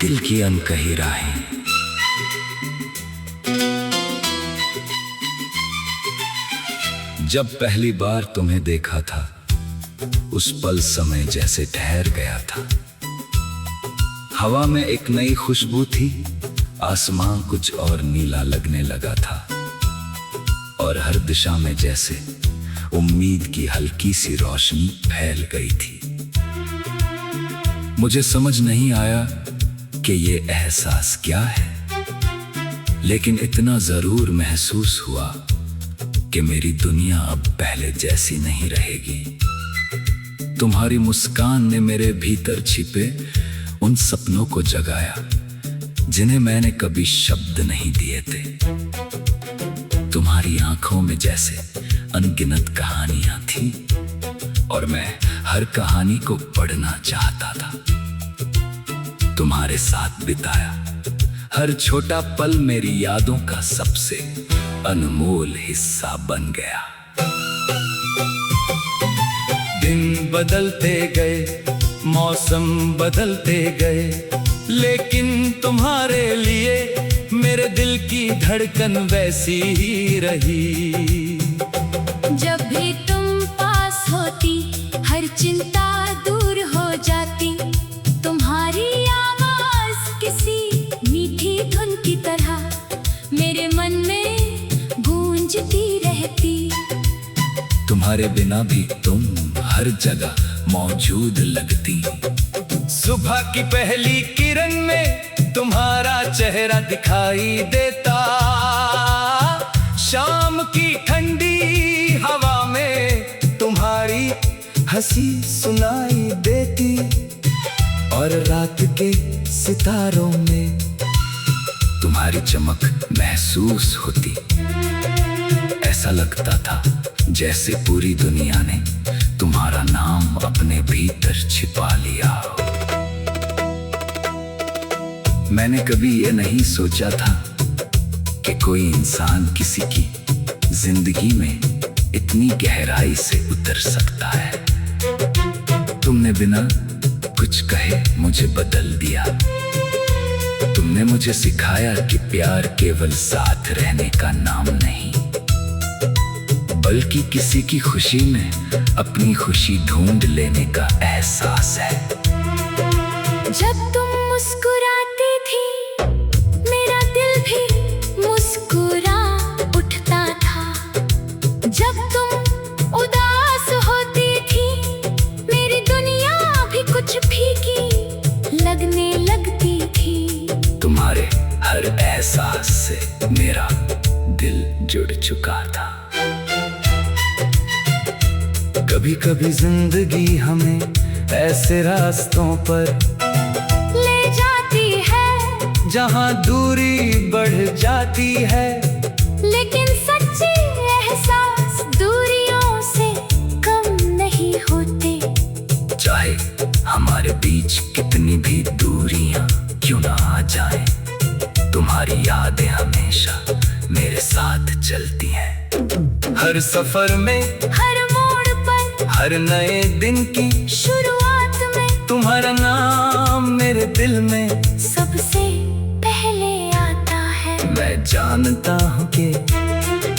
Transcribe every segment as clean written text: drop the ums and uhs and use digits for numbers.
दिल की अनकही राहें। जब पहली बार तुम्हें देखा था, उस पल समय जैसे ठहर गया था। हवा में एक नई खुशबू थी, आसमां कुछ और नीला लगने लगा था, और हर दिशा में जैसे उम्मीद की हल्की सी रोशनी फैल गई थी। मुझे समझ नहीं आया कि ये एहसास क्या है, लेकिन इतना जरूर महसूस हुआ कि मेरी दुनिया अब पहले जैसी नहीं रहेगी। तुम्हारी मुस्कान ने मेरे भीतर छिपे उन सपनों को जगाया जिन्हें मैंने कभी शब्द नहीं दिए थे। तुम्हारी आंखों में जैसे अनगिनत कहानियां थी, और मैं हर कहानी को पढ़ना चाहता था। तुम्हारे साथ बिताया हर छोटा पल मेरी यादों का सबसे अनमोल हिस्सा बन गया। दिन बदलते गए, मौसम बदलते गए, लेकिन तुम्हारे लिए मेरे दिल की धड़कन वैसी ही रही। जब भी तुम पास होती, हर चिंता दूर हो जाती। तुम्हारी आवाज किसी मीठी धुन की तरह मेरे मन में गूंजती रहती। तुम्हारे बिना भी तुम हर जगह मौजूद लगती। सुबह की पहली किरण में तुम्हारा चेहरा दिखाई देता, शाम की ठंडी हवा में तुम्हारी हंसी सुनाई देती, और रात के सितारों में तुम्हारी चमक महसूस होती। ऐसा लगता था जैसे पूरी दुनिया ने तुम्हारा नाम अपने भीतर छिपा लिया हो। मैंने कभी ये नहीं सोचा था कि कोई इंसान किसी की जिंदगी में इतनी गहराई से उतर सकता है। तुमने बिना कुछ कहे मुझे बदल दिया। तुमने मुझे सिखाया कि प्यार केवल साथ रहने का नाम नहीं, बल्कि किसी की खुशी में अपनी खुशी ढूंढ लेने का एहसास है। जब तुम मुस्कुराती थी, मेरा दिल भी मुस्कुरा उठता था। जब तुम उदास होती थी, मेरी दुनिया भी कुछ फीकी लगने लगती थी। तुम्हारे हर एहसास से मेरा दिल जुड़ चुका था। कभी कभी जिंदगी हमें ऐसे रास्तों पर ले जाती है जहां दूरी बढ़ जाती है, लेकिन सच्चे एहसास दूरियों से कम नहीं होते। चाहे हमारे बीच कितनी भी दूरियां क्यों ना आ जाएं, तुम्हारी यादें हमेशा मेरे साथ चलती हैं। हर सफर में, हर मोड़ पर, हर नए दिन की शुरुआत में तुम्हारा नाम मेरे दिल में सबसे पहले आता है। मैं जानता हूँ कि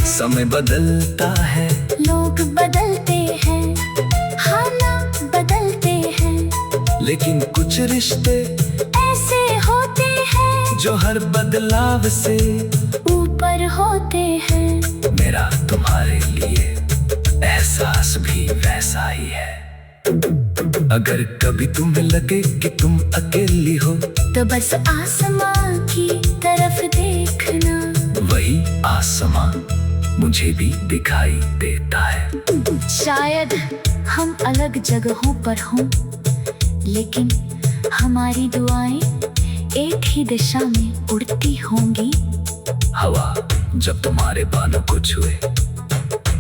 समय बदलता है, लोग बदलते हैं, हालात बदलते हैं, लेकिन कुछ रिश्ते ऐसे होते हैं जो हर बदलाव से ऊपर होते हैं। मेरा तुम्हारे लिए एहसास भी वैसा ही है। अगर कभी तुम्हें लगे कि तुम अकेली हो, तो बस आसमां की तरफ देखना, वही आसमां मुझे भी दिखाई देता है। शायद हम अलग जगहों पर हों, लेकिन हमारी दुआएं एक ही दिशा में उड़ती होंगी। हवा जब तुम्हारे बालों को छुए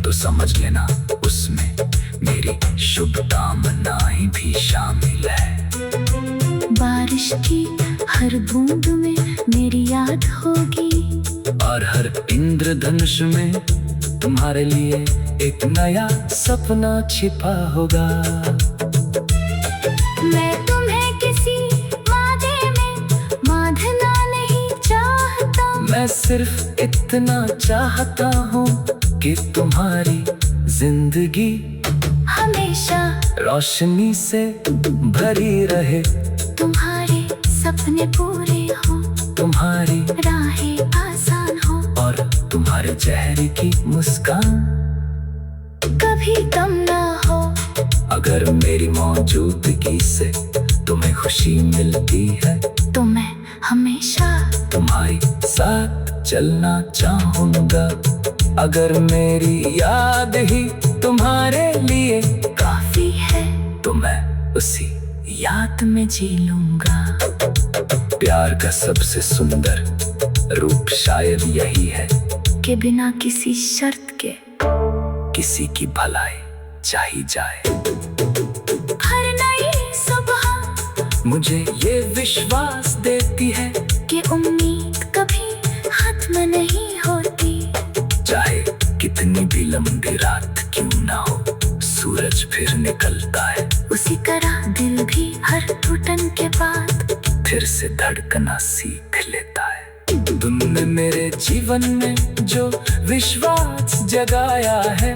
तो समझ लेना उसमें मेरी शुभकामनाएं भी शामिल है। बारिश की हर बूंद में मेरी याद होगी, और हर इंद्रधनुष में तुम्हारे लिए एक नया सपना छिपा होगा। मैं तुम्हें किसी वादे में मैं सिर्फ इतना चाहता हूँ कि तुम्हारी जिंदगी हमेशा रोशनी से भरी रहे, तुम्हारे सपने पूरे हो, तुम्हारी राहें आसान हो, और तुम्हारे चेहरे की मुस्कान कभी कम ना हो। अगर मेरी मौजूदगी से तुम्हें खुशी मिलती है तो मैं हमेशा तुम्हारी साथ चलना चाहूंगा। अगर मेरी याद ही तुम्हारे लिए काफी है तो मैं उसी याद में जी लूंगा। प्यार का सबसे सुंदर रूप शायद यही है कि बिना किसी शर्त के किसी की भलाई चाही जाए। हर नई सुबह मुझे ये विश्वास देती है कि उम्मीद कभी खत्म नहीं होती। चाहे कितनी भी लंबी रात क्यों ना हो, सूरज फिर निकलता है। उसी तरह दिल भी हर टूटन के बाद फिर से धड़कना सीख लेता है। तुमने मेरे जीवन में जो विश्वास जगाया है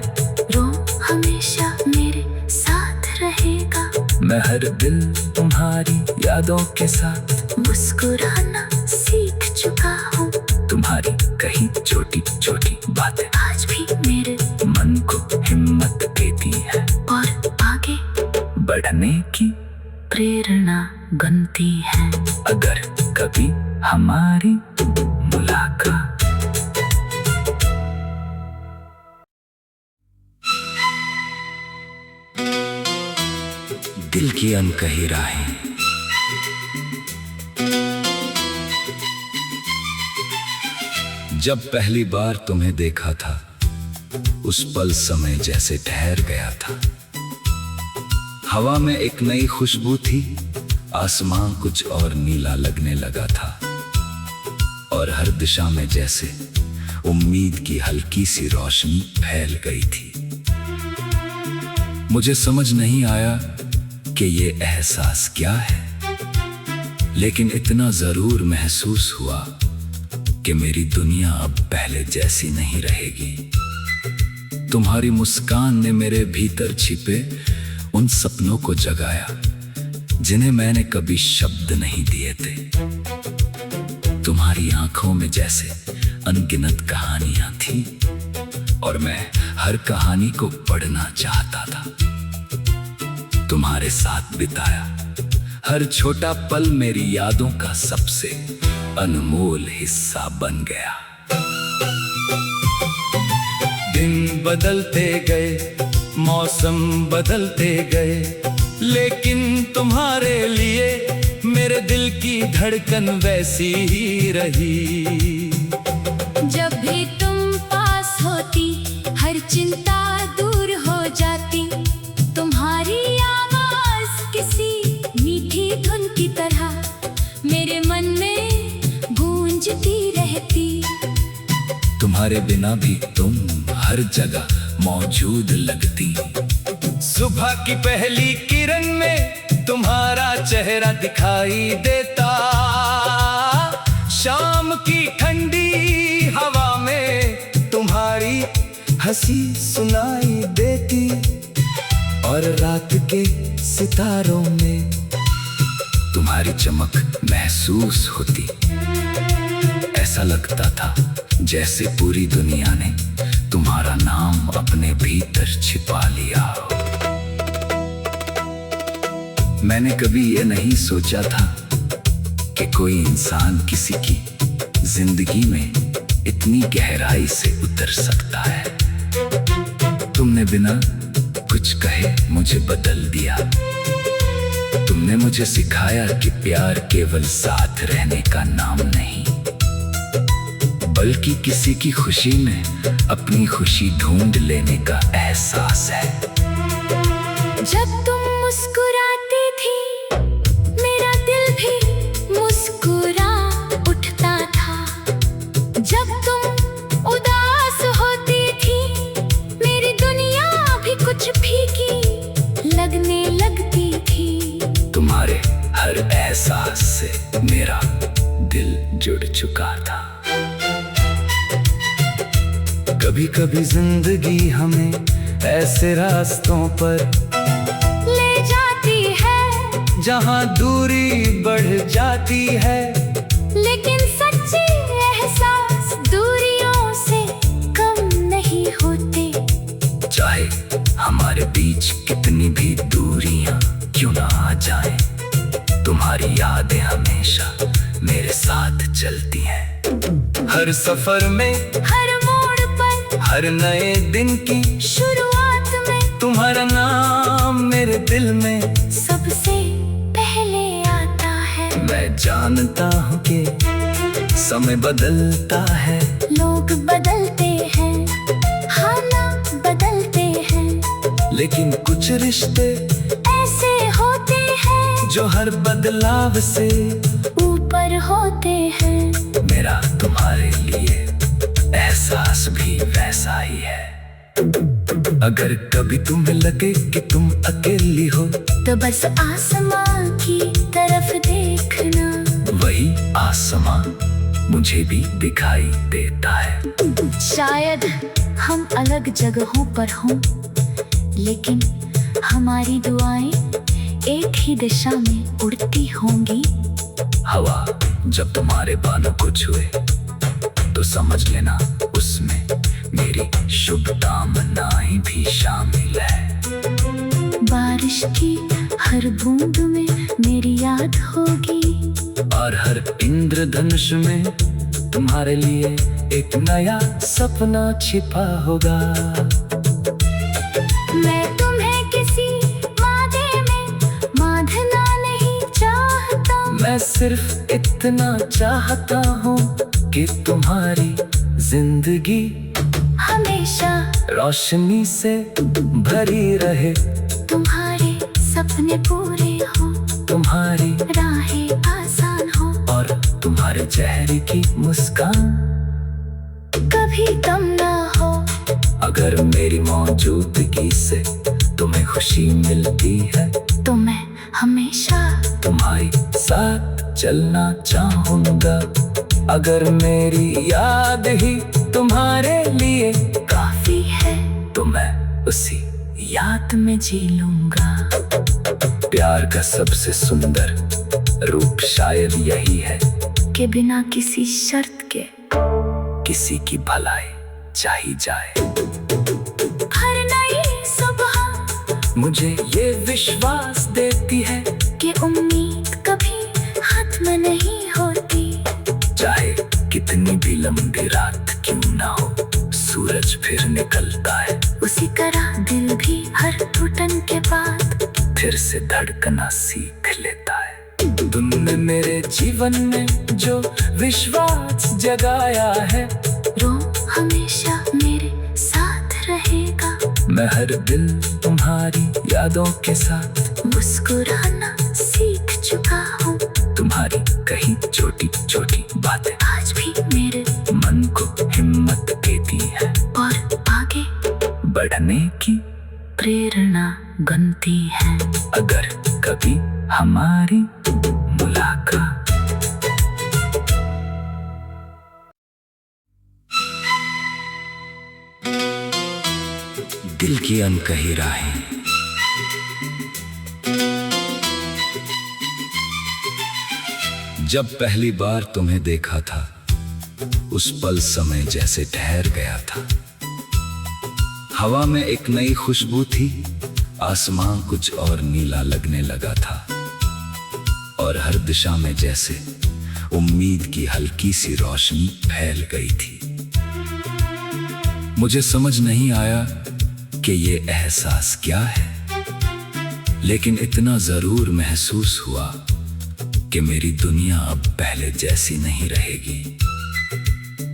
वो हमेशा मेरे साथ रहेगा। मैं हर दिल तुम्हारी यादों के साथ मुस्कुराना सीख चुका हूँ। तुम्हारी कही छोटी छोटी बातें आज भी मेरे मन को हिम्मत देती है और आगे बढ़ने की प्रेरणा बनती है। अगर कभी हमारी मुलाकात दिल की अनकही राहें जब पहली बार तुम्हें देखा था, उस पल समय जैसे ठहर गया था। हवा में एक नई खुशबू थी, आसमां कुछ और नीला लगने लगा था, और हर दिशा में जैसे उम्मीद की हल्की सी रोशनी फैल गई थी। मुझे समझ नहीं आया कि ये एहसास क्या है, लेकिन इतना जरूर महसूस हुआ कि मेरी दुनिया अब पहले जैसी नहीं रहेगी। तुम्हारी मुस्कान ने मेरे भीतर छिपे उन सपनों को जगाया जिन्हें मैंने कभी शब्द नहीं दिए थे। तुम्हारी आंखों में जैसे अनगिनत कहानियां थी और मैं हर कहानी को पढ़ना चाहता था। तुम्हारे साथ बिताया हर छोटा पल मेरी यादों का सबसे अनमोल हिस्सा बन गया। दिन बदलते गए, मौसम बदलते गए, लेकिन तुम्हारे लिए मेरे दिल की धड़कन वैसी ही रही। जब भी तुम पास होती हर चिंता दूर हो जाती। तुम्हारी आवाज किसी मीठी धुन की तरह मेरे मन में गूंजती रहती। तुम्हारे बिना भी तुम हर जगह मौजूद लगती। सुबह की पहली किरण में तुम्हारा चेहरा दिखाई देता, शाम की ठंडी हवा में तुम्हारी हंसी सुनाई देती, और रात के सितारों में तुम्हारी चमक महसूस होती। ऐसा लगता था जैसे पूरी दुनिया ने तुम्हारा नाम अपने भीतर छिपा लिया हो। मैंने कभी ये नहीं सोचा था कि कोई इंसान किसी की जिंदगी में इतनी गहराई से उतर सकता है। तुमने बिना कुछ कहे मुझे बदल दिया। तुमने मुझे सिखाया कि प्यार केवल साथ रहने का नाम नहीं, बल्कि किसी की खुशी में अपनी खुशी ढूंढ लेने का एहसास है। जब तुम मुस्कुराती थी मेरा दिल भी मुस्कुरा उठता था। जब तुम उदास होती थी मेरी दुनिया भी कुछ फीकी लगने लगती थी। तुम्हारे हर एहसास से मेरा दिल जुड़ चुका था। कभी कभी जिंदगी हमें ऐसे रास्तों पर ले जाती है जहां दूरी बढ़ जाती है, लेकिन सच्चे एहसास दूरियों से कम नहीं होते। चाहे हमारे बीच कितनी भी दूरियां क्यों ना आ जाए, तुम्हारी यादें हमेशा मेरे साथ चलती हैं। हर सफर में, हर मोड़ पर, हर नए दिन की शुरुआत में तुम्हारा नाम मेरे दिल में सबसे पहले आता है। मैं जानता हूँ कि समय बदलता है, लोग बदलते हैं, हालात बदलते हैं, लेकिन कुछ रिश्ते ऐसे होते हैं जो हर बदलाव से ऊपर होते हैं। मेरा तुम्हारे लिए एहसास भी वैसा ही है। अगर कभी तुम्हें लगे कि तुम अकेली हो, तो बस आसमां की तरफ देखना, वही आसमां मुझे भी दिखाई देता है। शायद हम अलग जगहों पर हों, लेकिन हमारी दुआएं एक ही दिशा में उड़ती होंगी। हवा जब तुम्हारे बालों को छुए तो समझ लेना उसमें मेरी शुभकामनाएं भी शामिल है। बारिश की हर बूंद में मेरी याद होगी, और हर इंद्रधनुष में तुम्हारे लिए एक नया सपना छिपा होगा। मैं तुम्हें किसी वादे में बांधना नहीं चाहता, मैं सिर्फ इतना चाहता हूँ कि तुम्हारी जिंदगी हमेशा रोशनी से भरी रहे, तुम्हारे सपने पूरे हो, तुम्हारी राहें आसान हो, और तुम्हारे चेहरे की मुस्कान कभी कम ना हो। अगर मेरी मौजूदगी से तुम्हें खुशी मिलती है, तो मैं हमेशा तुम्हारे साथ चलना चाहूंगा। अगर मेरी याद ही तुम्हारे लिए काफी है, तो मैं उसी याद में जी लूंगा। प्यार का सबसे सुंदर रूप शायद यही है कि बिना किसी शर्त के किसी की भलाई चाही जाए। हर नई सुबह मुझे ये विश्वास देती है कि उम्मीद कभी खत्म नहीं होती। चाहे कितनी भी लंबी रात क्यों ना हो, सूरज फिर निकलता है। उसी तरह दिल भी हर टूटन के बाद फिर से धड़कना सीख लेता है। तुमने मेरे जीवन में जो विश्वास जगाया है, रो हमेशा मेरे साथ रहेगा। मैं हर दिल तुम्हारी यादों के साथ मुस्कुराना सीख चुका हूँ, तुम्हारी कही छोटी छोटी बातें आज भी मेरे मन को हिम्मत देती है और आगे बढ़ने की प्रेरणा बनती है। अगर कभी हमारी मुलाकात दिल की अनकही राहें, जब पहली बार तुम्हें देखा था, उस पल समय जैसे ठहर गया था। हवा में एक नई खुशबू थी, आसमां कुछ और नीला लगने लगा था, और हर दिशा में जैसे उम्मीद की हल्की सी रोशनी फैल गई थी। मुझे समझ नहीं आया कि ये एहसास क्या है, लेकिन इतना जरूर महसूस हुआ कि मेरी दुनिया अब पहले जैसी नहीं रहेगी।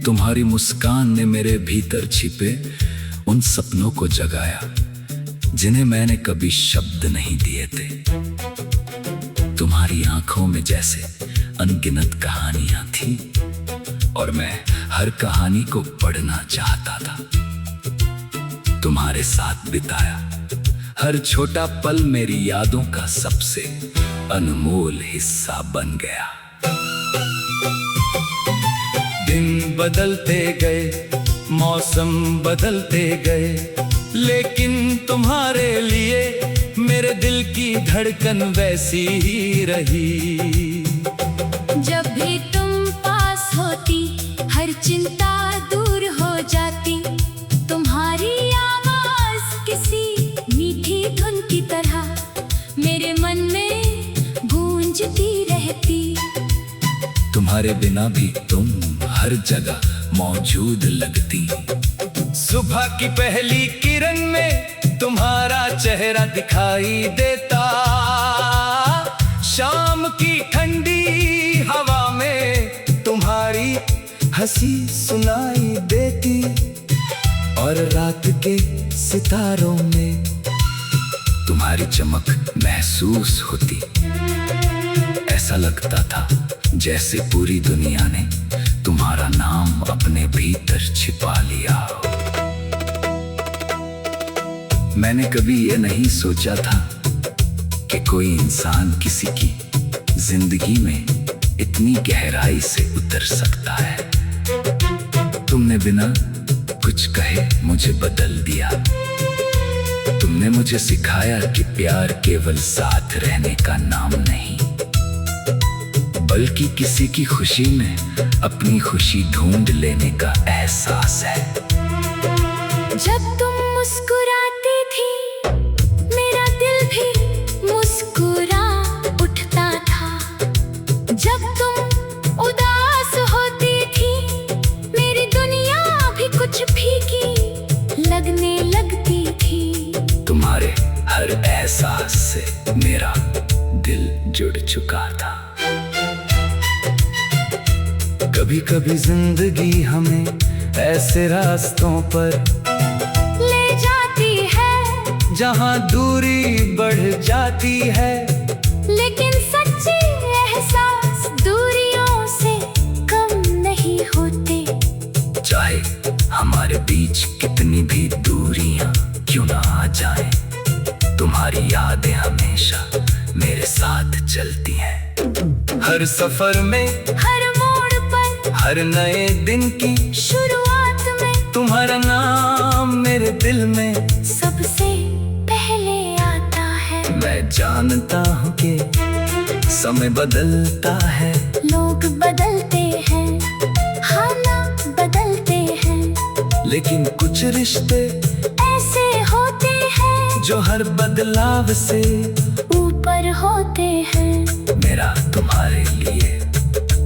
तुम्हारी मुस्कान ने मेरे भीतर छिपे उन सपनों को जगाया जिन्हें मैंने कभी शब्द नहीं दिए थे। तुम्हारी आंखों में जैसे अनगिनत कहानियां थी, और मैं हर कहानी को पढ़ना चाहता था। तुम्हारे साथ बिताया हर छोटा पल मेरी यादों का सबसे अनमोल हिस्सा बन गया। दिन बदलते गए मौसम बदलते गए, लेकिन तुम्हारे लिए मेरे दिल की धड़कन वैसी ही रही। जब भी तुम पास होती हर चिंता दूर हो जाती, तुम्हारी आवाज किसी मीठी धुन की तरह मेरे मन में गूंजती रहती। तुम्हारे बिना भी तुम हर जगह मौजूद लगती। सुबह की पहली किरण में तुम्हारा चेहरा दिखाई देता, शाम की ठंडी हवा में तुम्हारी हंसी सुनाई देती, और रात के सितारों में तुम्हारी चमक महसूस होती। ऐसा लगता था जैसे पूरी दुनिया ने तुम्हारा नाम अपने भीतर छिपा लिया हो। मैंने कभी ये नहीं सोचा था कि कोई इंसान किसी की जिंदगी में इतनी गहराई से उतर सकता है। तुमने बिना कुछ कहे मुझे बदल दिया। तुमने मुझे सिखाया कि प्यार केवल साथ रहने का नाम नहीं, बल्कि किसी की खुशी में अपनी खुशी ढूंढ लेने का एहसास है। जब तुम मुस्कुराती थी मेरा दिल भी मुस्कुरा उठता था। जब तुम उदास होती थी मेरी दुनिया भी कुछ फीकी लगने लगती थी। तुम्हारे हर एहसास से मेरा दिल जुड़ चुका था। कभी कभी जिंदगी हमें ऐसे रास्तों पर ले जाती है जहां दूरी बढ़ जाती है, लेकिन सच्चे एहसास दूरियों से कम नहीं होते। चाहे हमारे बीच कितनी भी दूरियां क्यों ना आ जाएं, तुम्हारी यादें हमेशा मेरे साथ चलती हैं। हर सफर में, हर मोड़ पर, हर नए दिन की शुरुआत में तुम्हारा नाम मेरे दिल में सबसे पहले आता है। मैं जानता हूँ कि समय बदलता है, लोग बदलते हैं, हालात बदलते हैं, लेकिन कुछ रिश्ते ऐसे होते हैं जो हर बदलाव से ऊपर होते हैं। मेरा तुम्हारे लिए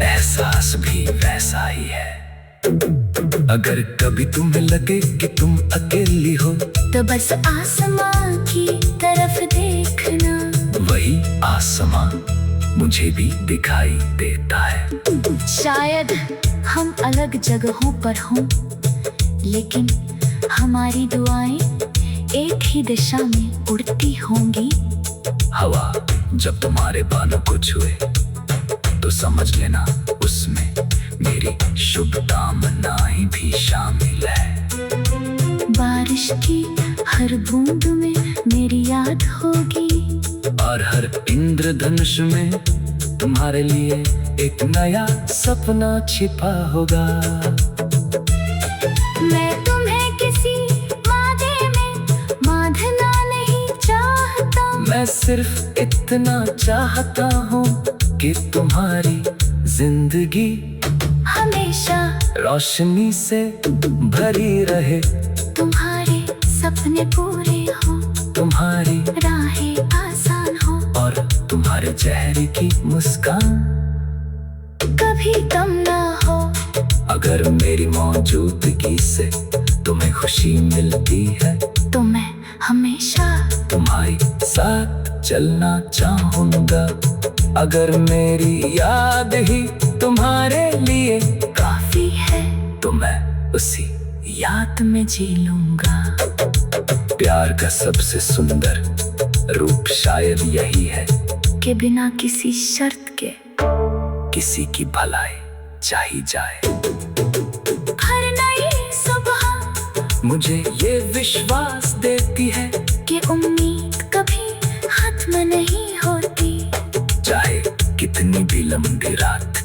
एहसास भी वैसा ही है। अगर कभी तुम्हें लगे कि तुम अकेली हो, तो बस आसमां की तरफ देखना, वही आसमां मुझे भी दिखाई देता है। शायद हम अलग जगहों पर हों, लेकिन हमारी दुआएं एक ही दिशा में उड़ती होंगी। हवा जब तुम्हारे बालों को छुए तो समझ लेना उसमें मेरी शुभकामनाएं भी शामिल है। बारिश की हर बूंद में मेरी याद होगी, और हर इंद्रधनुष में तुम्हारे लिए एक नया सपना छिपा होगा। मैं तुम्हें किसी वादे में बांधना नहीं चाहता, मैं सिर्फ इतना चाहता हूँ कि तुम्हारी जिंदगी हमेशा रोशनी से भरी रहे, तुम्हारे सपने पूरे हो, तुम्हारी राहें आसान हो, और तुम्हारे चेहरे की मुस्कान कभी कम ना हो। अगर मेरी मौजूदगी से तुम्हें खुशी मिलती है, तो मैं हमेशा तुम्हारे साथ चलना चाहूंगा। अगर मेरी याद ही तुम्हारे लिए काफी है, तो मैं उसी याद में जी लूंगा। प्यार का सबसे सुंदर रूप शायद यही है कि बिना किसी शर्त के किसी की भलाई चाही जाए। हर नई सुबह मुझे ये विश्वास देती है कि उम्मीद कभी खत्म नहीं होती। चाहे कितनी भी लंबी रात